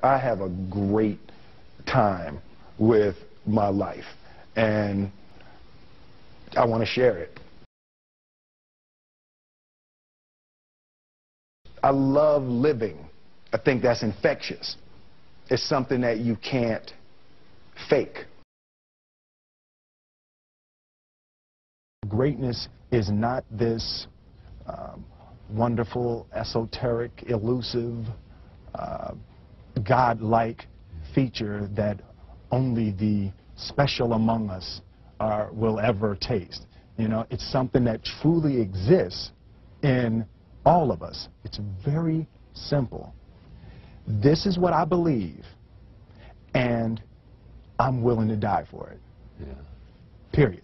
I have a great time with my life, and I want to share it. I love living. I think that's infectious. It's something that you can't fake. Greatness is not this wonderful, esoteric, elusive, God-like feature that only the special among us will ever taste. You know, it's something that truly exists in all of us. It's very simple. This is what I believe, and I'm willing to die for it. Yeah. Period.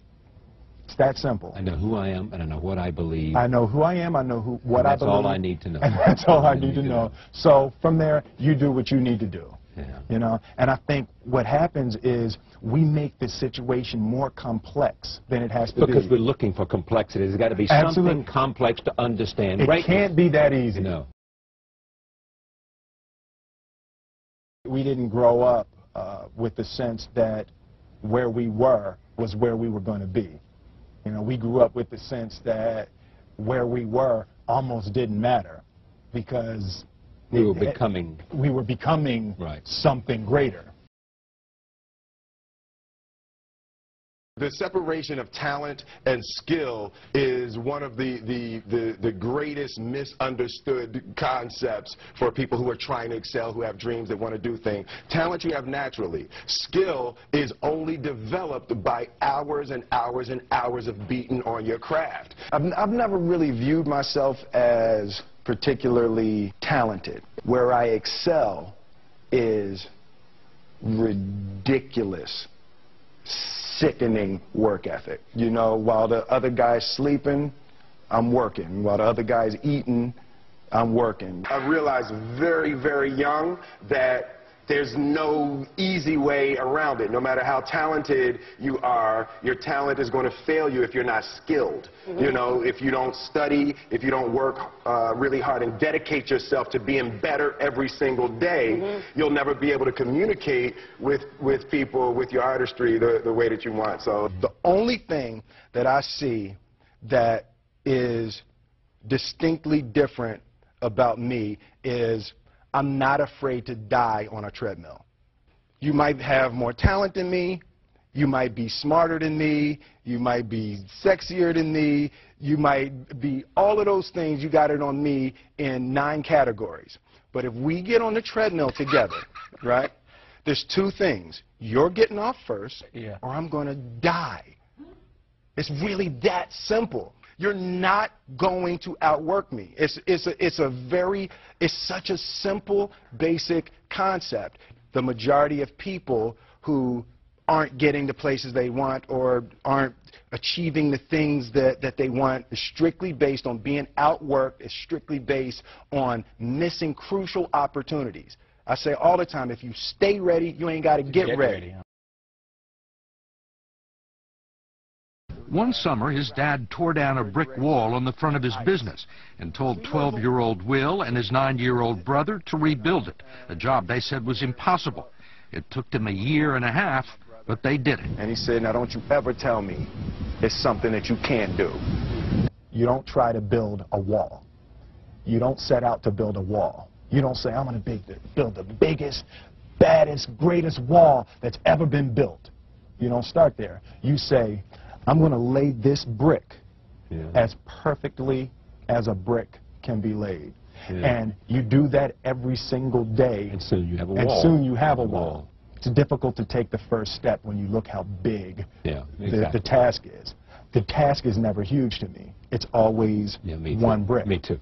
It's that simple. I know who I am, and I know what I believe. I know who I am, I know what I believe. That's all I need to know. And that's all I need to know. So from there, you do what you need to do. Yeah. You know, and I think what happens is we make the situation more complex than it has to be. Because we're looking for complexity. There's got to be something complex to understand. It can't be that easy. No. We didn't grow up with the sense that where we were was where we were going to be. You know, we grew up with the sense that where we were almost didn't matter because we were becoming right. Something greater. The separation of talent and skill is one of the greatest misunderstood concepts for people who are trying to excel, who have dreams, that want to do things. Talent you have naturally. Skill is only developed by hours and hours and hours of beating on your craft. I've never really viewed myself as particularly talented. Where I excel is ridiculous, sickening work ethic. You know, while the other guy's sleeping, I'm working. While the other guy's eating, I'm working. I realized very, very young that there's no easy way around it. No matter how talented you are, your talent is going to fail you if you're not skilled. Mm-hmm. You know, if you don't study, if you don't work really hard and dedicate yourself to being better every single day, mm-hmm. you'll never be able to communicate with people, with your artistry, the way that you want. So the only thing that I see that is distinctly different about me is I'm not afraid to die on a treadmill. You might have more talent than me, you might be smarter than me, you might be sexier than me, you might be all of those things. You got it on me in 9 categories. But if we get on the treadmill together, right, there's 2 things. You're getting off first, or I'm going to die. It's really that simple. You're not going to outwork me. It's such a simple, basic concept. The majority of people who aren't getting the places they want or aren't achieving the things that they want is strictly based on being outworked, is strictly based on missing crucial opportunities. I say all the time, if you stay ready, you ain't got to get ready. One summer, his dad tore down a brick wall on the front of his business and told 12-year-old Will and his 9-year-old brother to rebuild it, a job they said was impossible. It took them 1.5 years, but they did it. And he said, now don't you ever tell me it's something that you can't do. You don't try to build a wall. You don't set out to build a wall. You don't say, I'm going to build the biggest, baddest, greatest wall that's ever been built. You don't start there. You say, I'm going to lay this brick as perfectly as a brick can be laid. And you do that every single day. And soon you have a wall. And soon you have a wall. It's difficult to take the first step when you look how big the task is. The task is never huge to me. It's always one brick. Me too.